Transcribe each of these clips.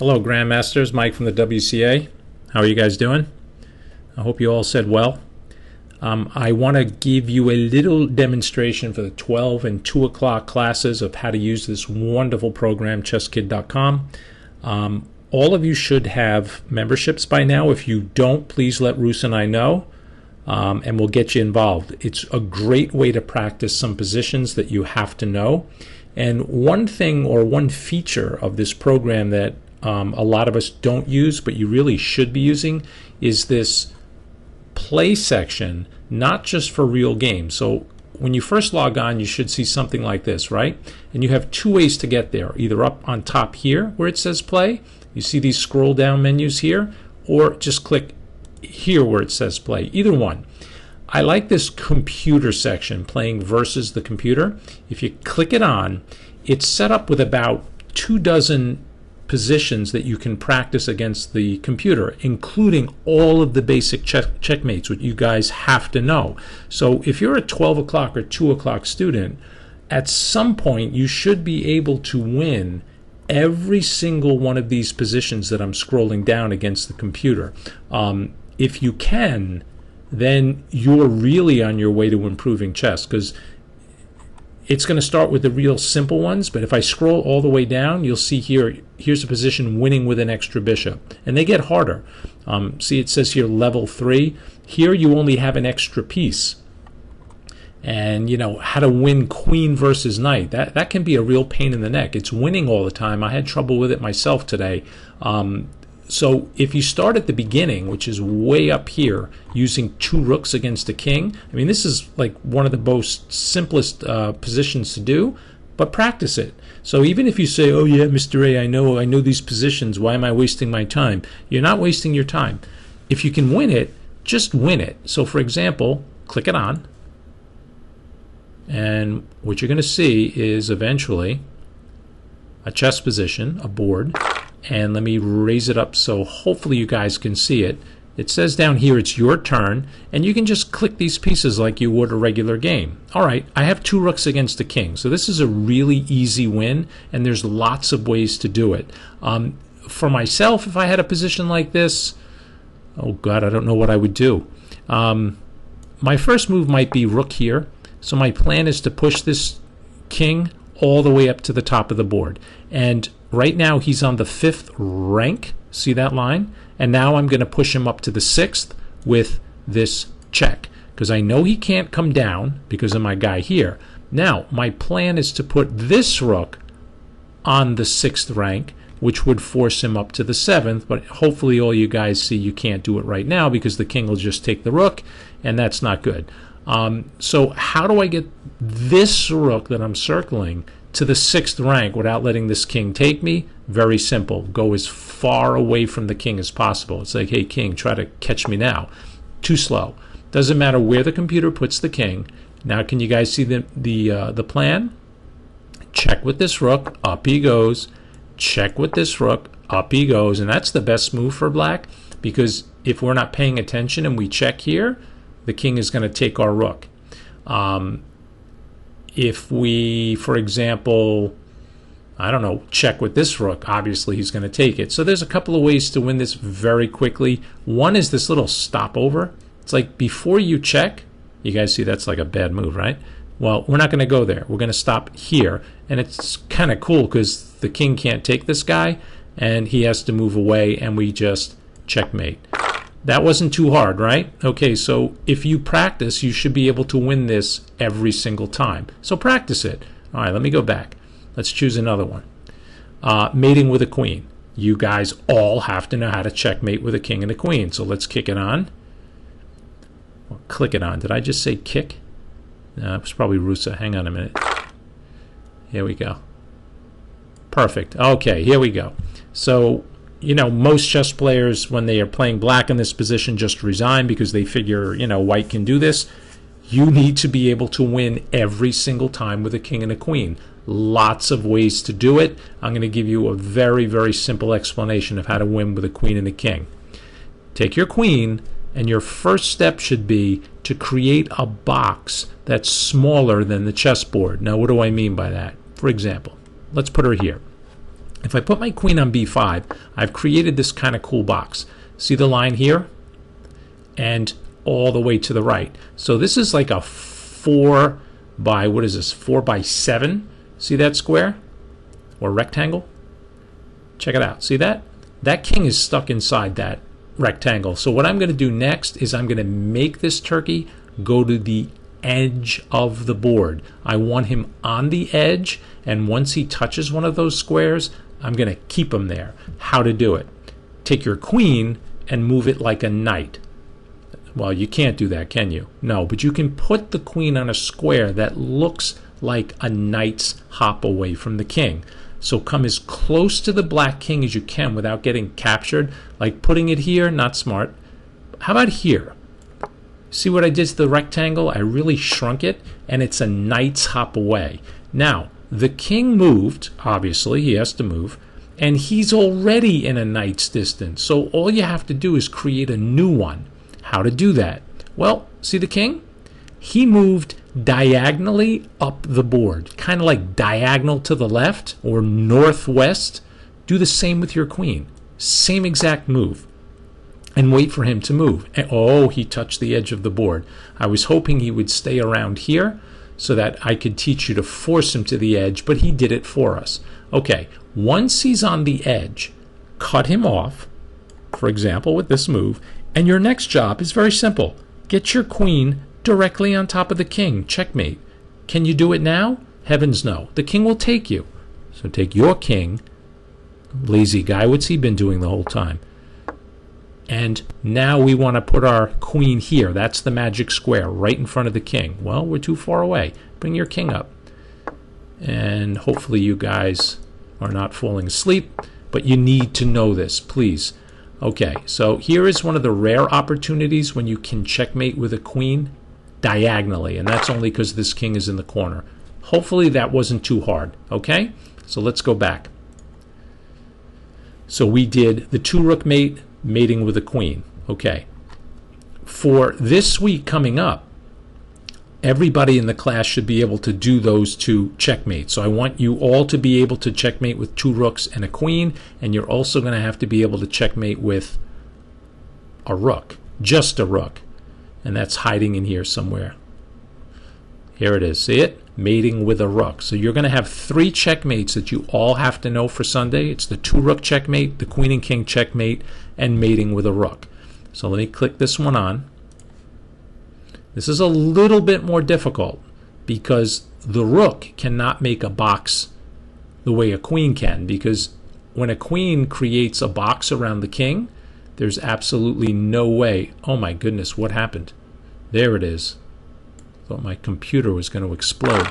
Hello, Grandmasters. Mike from the WCA. How are you guys doing? I hope you all said well. I want to give you a little demonstration for the 12 and 2 o'clock classes of how to use this wonderful program, chesskid.com. All of you should have memberships by now. If you don't, please let Ruth and I know, and we'll get you involved. It's a great way to practice some positions that you have to know. And one thing or one feature of this program that a lot of us don't use, but you really should be using, is this play section, not just for real games. So when you first log on, you should see something like this, right? And you have two ways to get there, either up on top here where it says play, you see these scroll down menus here, or just click here where it says play, either one. I like this computer section, playing versus the computer. If you click it on, it's set up with about 24 positions that you can practice against the computer, including all of the basic checkmates, which you guys have to know. So if you're a 12 o'clock or 2 o'clock student, at some point you should be able to win every single one of these positions that I'm scrolling down against the computer. If you can, then you're really on your way to improving chess, because it's going to start with the real simple ones, but if I scroll all the way down, you'll see here's a position winning with an extra bishop, and they get harder. See, it says here level 3. Here you only have an extra piece, and you know how to win queen versus knight. That can be a real pain in the neck. It's winning all the time. I had trouble with it myself today. So if you start at the beginning, which is way up here, using 2 rooks against a king, I mean, this is like one of the most simplest positions to do, but practice it. So even if you say, oh yeah, Mr. A, I know these positions, why am I wasting my time? You're not wasting your time. If you can win it, just win it. So for example, click it on, and what you're going to see is eventually a chess position, a board. And let me raise it up so hopefully you guys can see it. It says down here it's your turn, and you can just click these pieces like you would a regular game. Alright, I have 2 rooks against a king, so this is a really easy win, and there's lots of ways to do it. For myself, if I had a position like this, oh god, I don't know what I would do. My first move might be rook here, so my plan is to push this king all the way up to the top of the board. And right now he's on the 5th rank, see that line? And now I'm going to push him up to the 6th with this check, because I know he can't come down because of my guy here. Now my plan is to put this rook on the 6th rank, which would force him up to the 7th, but hopefully all you guys see you can't do it right now because the king will just take the rook, and that's not good. So how do I get this rook that I'm circling to the 6th rank without letting this king take me? Very simple. Go as far away from the king as possible. It's like, hey king, try to catch me now. Too slow. Doesn't matter where the computer puts the king. Now can you guys see the plan? Check with this rook, up he goes. Check with this rook, up he goes. And that's the best move for black, because if we're not paying attention and we check here, the king is going to take our rook. If we, for example, I don't know, check with this rook, obviously he's going to take it. So there's a couple of ways to win this very quickly. One is this little stopover. It's like before you check, you guys see that's like a bad move, right? Well, we're not going to go there. We're going to stop here. And it's kind of cool because the king can't take this guy, and he has to move away, and we just checkmate. That wasn't too hard, right? Okay, so if you practice, you should be able to win this every single time. So practice it. All right, let me go back. Let's choose another one. Mating with a queen. You guys all have to know how to checkmate with a king and a queen. So let's kick it on. Or click it on. Did I just say kick? No, it was probably Rusa. Hang on a minute. Here we go. Perfect. Okay, here we go. So, you know, most chess players, when they are playing black in this position, just resign because they figure, you know, white can do this. You need to be able to win every single time with a king and a queen. Lots of ways to do it. I'm going to give you a very, very simple explanation of how to win with a queen and a king. Take your queen, and your first step should be to create a box that's smaller than the chessboard. Now, what do I mean by that? For example, let's put her here. If I put my queen on b5, I've created this kind of cool box. See the line here? And all the way to the right. So this is like a 4 by, what is this, 4 by 7? See that square? Or rectangle? Check it out. See that? That king is stuck inside that rectangle. So what I'm going to do next is I'm going to make this turkey go to the edge of the board. I want him on the edge, and once he touches one of those squares, I'm going to keep him there. How to do it? Take your queen and move it like a knight. Well, you can't do that, can you? No, but you can put the queen on a square that looks like a knight's hop away from the king. So come as close to the black king as you can without getting captured. Like putting it here, not smart. How about here? See what I did to the rectangle? I really shrunk it, and it's a knight's hop away. Now, the king moved, obviously, he has to move, and he's already in a knight's distance. So all you have to do is create a new one. How to do that? Well, see the king? He moved diagonally up the board, kind of like diagonal to the left or northwest. Do the same with your queen. Same exact move. And wait for him to move. And, oh, he touched the edge of the board. I was hoping he would stay around here so that I could teach you to force him to the edge, but he did it for us. Okay, once he's on the edge, cut him off, for example, with this move, and your next job is very simple. Get your queen directly on top of the king. Checkmate. Can you do it now? Heavens no. The king will take you. So take your king. Lazy guy. What's he been doing the whole time? And now we want to put our queen here. That's the magic square right in front of the king. Well, we're too far away. Bring your king up. And hopefully you guys are not falling asleep, but you need to know this, please. Okay, so here is one of the rare opportunities when you can checkmate with a queen diagonally, and that's only because this king is in the corner. Hopefully that wasn't too hard, okay? So let's go back. So we did the 2-rook mate, mating with a queen. Okay. For this week coming up, everybody in the class should be able to do those 2 checkmates. So I want you all to be able to checkmate with 2 rooks and a queen, and you're also going to have to be able to checkmate with a rook, just a rook. And that's hiding in here somewhere. Here it is. See it? Mating with a rook. So you're going to have 3 checkmates that you all have to know for Sunday. It's the 2-rook checkmate, the queen and king checkmate, and mating with a rook. So let me click this one on. This is a little bit more difficult because the rook cannot make a box the way a queen can, because when a queen creates a box around the king, there's absolutely no way. Oh my goodness, what happened? There it is. Thought my computer was going to explode.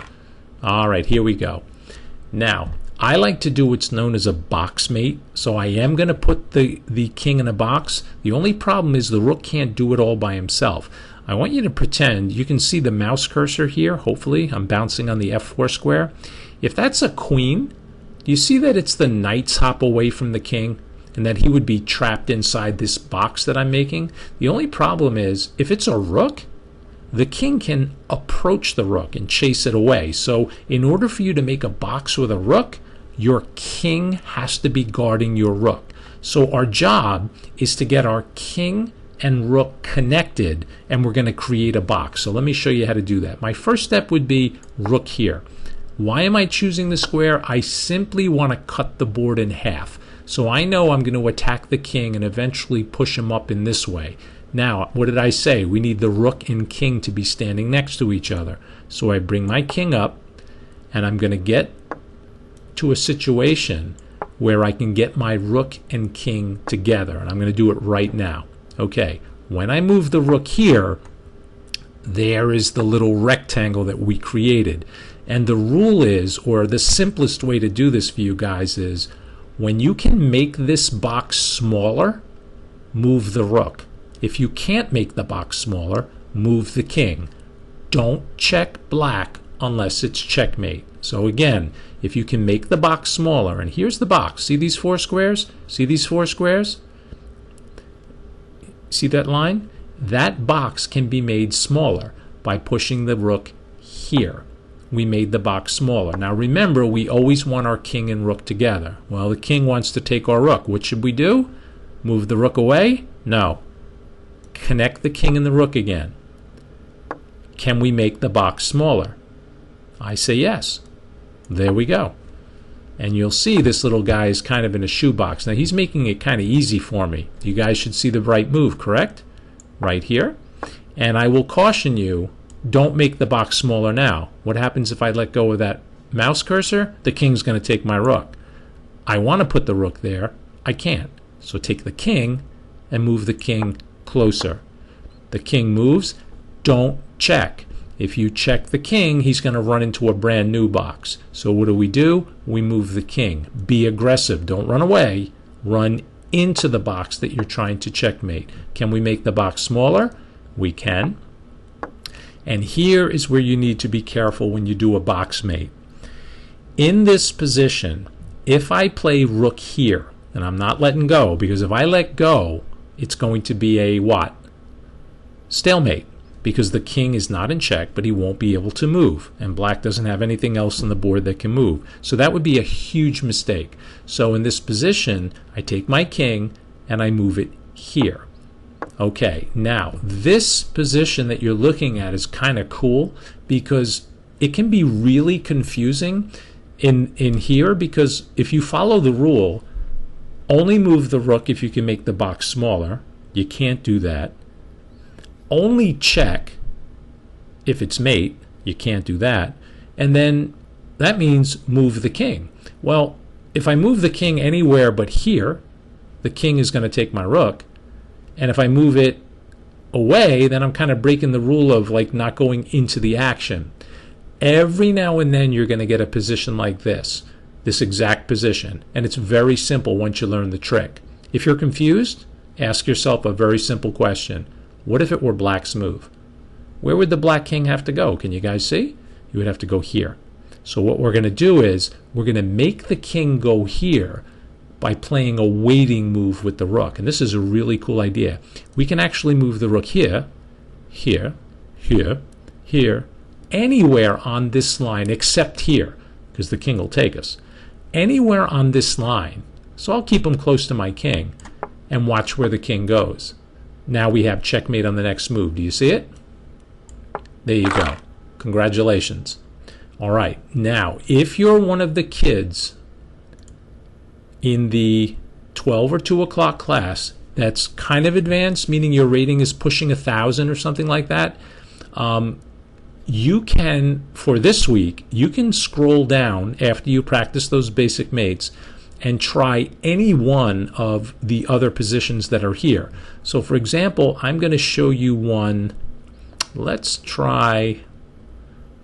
All right, here we go. Now, I like to do what's known as a box mate, so I am going to put the king in a box. The only problem is the rook can't do it all by himself. I want you to pretend, you can see the mouse cursor here, hopefully. I'm bouncing on the F4 square. If that's a queen, do you see that it's the knight's hop away from the king and that he would be trapped inside this box that I'm making? The only problem is, if it's a rook, the king can approach the rook and chase it away. So in order for you to make a box with a rook, your king has to be guarding your rook. So our job is to get our king and rook connected, and we're going to create a box. So let me show you how to do that. My first step would be rook here. Why am I choosing the square? I simply want to cut the board in half. So I know I'm going to attack the king and eventually push him up in this way. Now, what did I say? We need the rook and king to be standing next to each other. So I bring my king up, and I'm going to get to a situation where I can get my rook and king together. And I'm going to do it right now. Okay, when I move the rook here, there is the little rectangle that we created. And the rule is, or the simplest way to do this for you guys is, when you can make this box smaller, move the rook. If you can't make the box smaller, move the king. Don't check black unless it's checkmate. So again, if you can make the box smaller, and here's the box. See these 4 squares? See these 4 squares? See that line? That box can be made smaller by pushing the rook here. we made the box smaller. Now remember, we always want our king and rook together. Well, the king wants to take our rook. What should we do? Move the rook away? No. Connect the king and the rook again. Can we make the box smaller? I say yes. There we go. And you'll see this little guy is kind of in a shoebox. Now he's making it kind of easy for me. You guys should see the right move, correct? Right here. And I will caution you, don't make the box smaller now. What happens if I let go of that mouse cursor? The king's going to take my rook. I want to put the rook there. I can't. So take the king and move the king closer. The king moves. Don't check. If you check the king, he's going to run into a brand new box. So what do? We move the king. Be aggressive. Don't run away. Run into the box that you're trying to checkmate. Can we make the box smaller? We can. And here is where you need to be careful when you do a box mate. In this position, if I play rook here, and I'm not letting go, because if I let go, it's going to be a what? Stalemate. Because the king is not in check, but he won't be able to move. And black doesn't have anything else on the board that can move. So that would be a huge mistake. So in this position, I take my king and I move it here. Okay, now this position that you're looking at is kind of cool because it can be really confusing in here, because if you follow the rule, only move the rook if you can make the box smaller. You can't do that. Only check if it's mate. You can't do that. And then that means move the king. Well, if I move the king anywhere but here, the king is going to take my rook. And if I move it away, then I'm kind of breaking the rule of like not going into the action. Every now and then you're going to get a position like this exact position. And it's very simple once you learn the trick. If you're confused, ask yourself a very simple question. What if it were black's move? Where would the black king have to go? Can you guys see? He would have to go here. So what we're going to do is we're going to make the king go here by playing a waiting move with the rook. And this is a really cool idea. We can actually move the rook here, here, here, here, anywhere on this line except here, because the king will take us. Anywhere on this line. So I'll keep him close to my king and watch where the king goes. Now we have checkmate on the next move. Do you see it? There you go. Congratulations. All right. Now, if you're one of the kids in the 12 or 2 o'clock class that's kind of advanced, meaning your rating is pushing 1,000 or something like that, you can, for this week, you can scroll down after you practice those basic mates and try any one of the other positions that are here. So for example, I'm going to show you one. Let's try,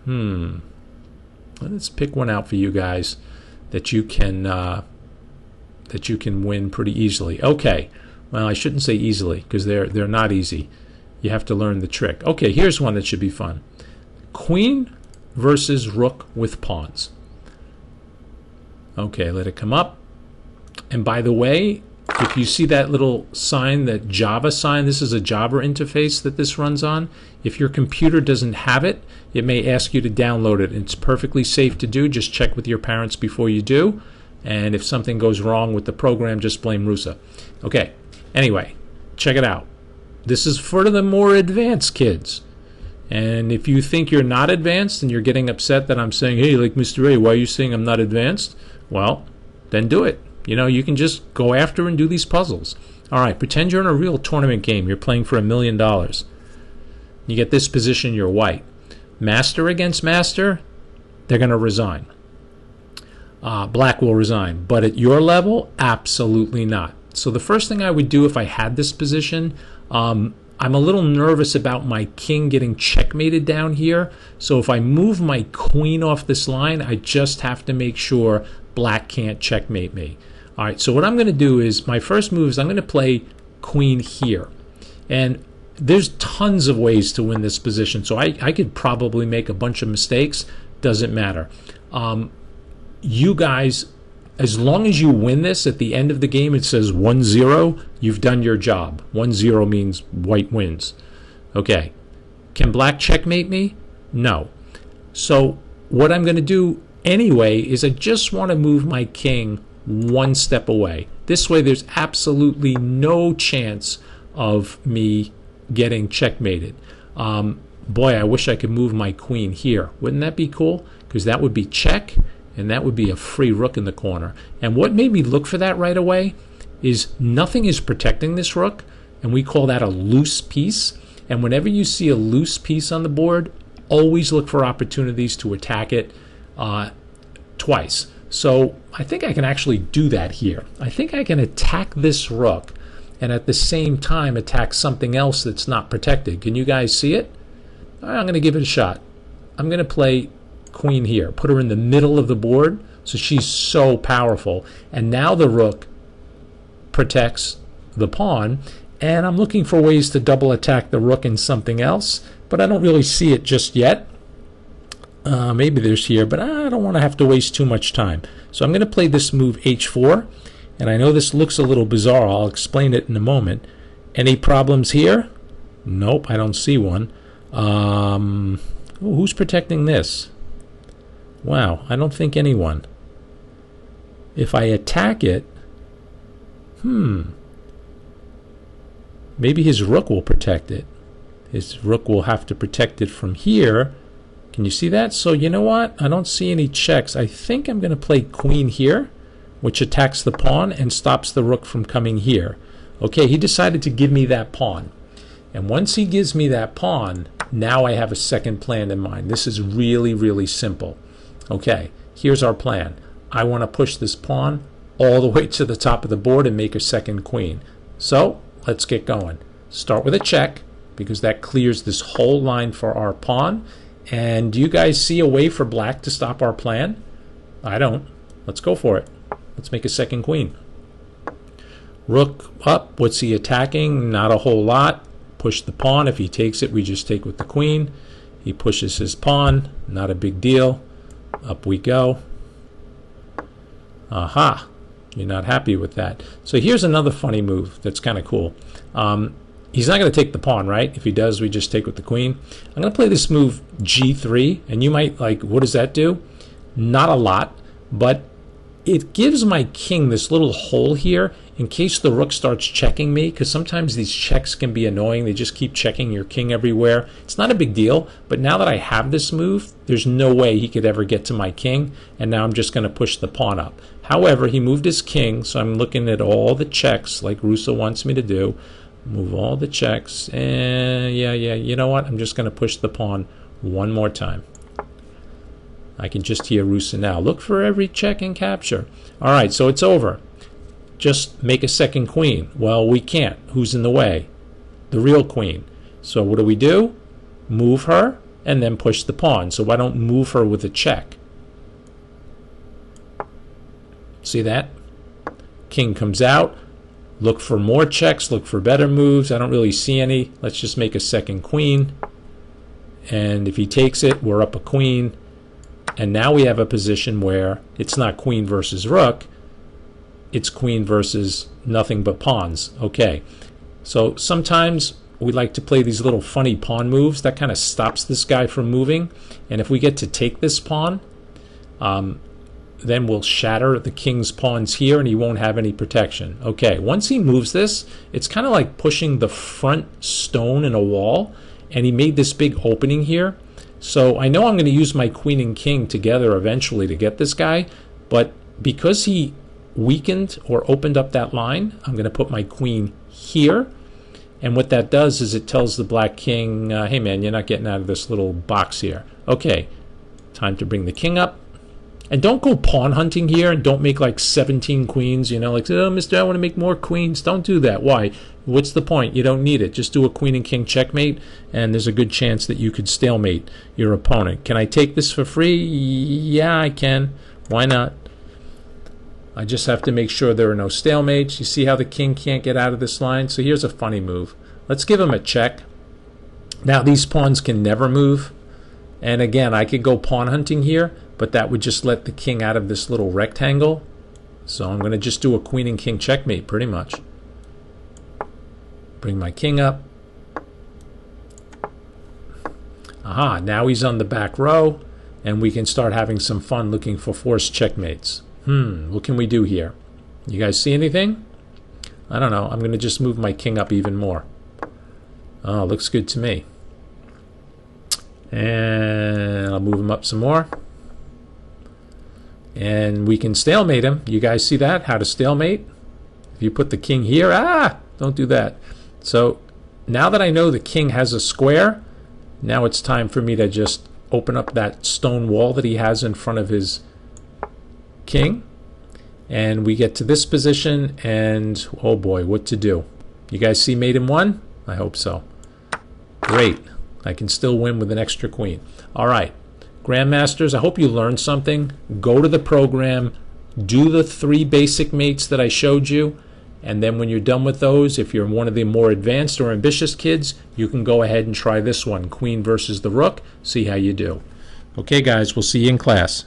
let's pick one out for you guys that you can win pretty easily. Okay, well, I shouldn't say easily because they're not easy. You have to learn the trick. Okay, here's one that should be fun. Queen versus rook with pawns. Okay, let it come up. And by the way, if you see that little sign, that Java sign, this is a Java interface that this runs on. If your computer doesn't have it, it may ask you to download it. It's perfectly safe to do. Just check with your parents before you do. And if something goes wrong with the program, just blame Rusa. Okay, anyway, check it out. This is for the more advanced kids. And if you think you're not advanced and you're getting upset that I'm saying, hey, like Mr. A, why are you saying I'm not advanced? Well, then do it. You know, you can just go after and do these puzzles. All right, pretend you're in a real tournament game. You're playing for $1 million. You get this position, you're white. Master against master, they're going to resign. Black will resign. But at your level, absolutely not. So the first thing I would do if I had this position, I'm a little nervous about my king getting checkmated down here. So if I move my queen off this line, I just have to make sure black can't checkmate me. All right, so what I'm going to do is, my first move is I'm going to play queen here. And there's tons of ways to win this position, so I could probably make a bunch of mistakes. Doesn't matter. You guys, as long as you win this, at the end of the game it says 1-0, you've done your job. 1-0 means white wins. Okay, can black checkmate me? No. So what I'm going to do anyway is I just want to move my king one step away. This way there's absolutely no chance of me getting checkmated. Boy, I wish I could move my queen here. Wouldn't that be cool? Because that would be check, and that would be a free rook in the corner. And what made me look for that right away is nothing is protecting this rook, and we call that a loose piece. And whenever you see a loose piece on the board, always look for opportunities to attack it twice. So I think I can actually do that here. I think I can attack this rook and at the same time attack something else that's not protected. Can you guys see it? All right, I'm going to give it a shot. I'm going to play queen here, put her in the middle of the board, so she's so powerful. And now the rook protects the pawn, and I'm looking for ways to double attack the rook and something else, but I don't really see it just yet. Maybe there's here, but I don't want to have to waste too much time. So I'm going to play this move h4, and I know this looks a little bizarre. I'll explain it in a moment. Any problems here? Nope, I don't see one. Who's protecting this? Wow, I don't think anyone. If I attack it, maybe his rook will protect it. His rook will have to protect it from here. Can you see that? So you know what? I don't see any checks. I think I'm going to play queen here, which attacks the pawn and stops the rook from coming here. Okay, he decided to give me that pawn. And once he gives me that pawn, now I have a second plan in mind. This is really, really simple. Okay, here's our plan. I want to push this pawn all the way to the top of the board and make a second queen. So let's get going. Start with a check, because that clears this whole line for our pawn. And do you guys see a way for black to stop our plan? I don't. Let's go for it. Let's make a second queen. Rook up. What's he attacking? Not a whole lot. Push the pawn. If he takes it, we just take with the queen. He pushes his pawn. Not a big deal. Up we go. Aha. You're not happy with that. So here's another funny move that's kind of cool. He's not going to take the pawn, right? If he does, we just take with the queen. I'm going to play this move g3, and you might like, what does that do? Not a lot, but it gives my king this little hole here in case the rook starts checking me, because sometimes these checks can be annoying. They just keep checking your king everywhere. It's not a big deal, but now that I have this move, there's no way he could ever get to my king, and now I'm just going to push the pawn up. However, he moved his king, so I'm looking at all the checks like Russo wants me to do. Move all the checks, and yeah, you know what? I'm just going to push the pawn one more time. I can just hear Russo now. Look for every check and capture. All right, so it's over. Just make a second queen. Well, we can't. Who's in the way? The real queen. So what do? Move her and then push the pawn. So why don't move her with a check? See that? King comes out. Look for more checks, look for better moves. I don't really see any. Let's just make a second queen. And if he takes it, we're up a queen. And now we have a position where it's not queen versus rook. It's queen versus nothing but pawns. Okay. So sometimes we like to play these little funny pawn moves. That kind of stops this guy from moving. And if we get to take this pawn, then we'll shatter the king's pawns here and he won't have any protection. Okay, once he moves this, it's kind of like pushing the front stone in a wall, and he made this big opening here. So I know I'm going to use my queen and king together eventually to get this guy, but because he weakened or opened up that line, I'm going to put my queen here. And what that does is it tells the black king, hey man, you're not getting out of this little box here. Okay, time to bring the king up. And don't go pawn hunting here, and don't make like 17 queens, you know, like, oh, mister, I want to make more queens. Don't do that. Why? What's the point? You don't need it. Just do a queen and king checkmate, and there's a good chance that you could stalemate your opponent. Can I take this for free? Yeah, I can. Why not? I just have to make sure there are no stalemates. You see how the king can't get out of this line? So here's a funny move. Let's give him a check. Now these pawns can never move. And again, I could go pawn hunting here, but that would just let the king out of this little rectangle. So I'm going to just do a queen and king checkmate pretty much. Bring my king up. Aha, now he's on the back row. and we can start having some fun looking for forced checkmates. What can we do here? You guys see anything? I don't know. I'm going to just move my king up even more. Oh, looks good to me. And I'll move him up some more. And we can stalemate him. You guys see that? How to stalemate? If you put the king here, don't do that. So now that I know the king has a square, now it's time for me to just open up that stone wall that he has in front of his king. And we get to this position, and oh boy, what to do? You guys see mate in 1? I hope so. Great. I can still win with an extra queen. All right. Grandmasters, I hope you learned something. Go to the program, do the 3 basic mates that I showed you, and then when you're done with those, if you're one of the more advanced or ambitious kids, you can go ahead and try this one, queen versus the rook, see how you do. Okay, guys, we'll see you in class.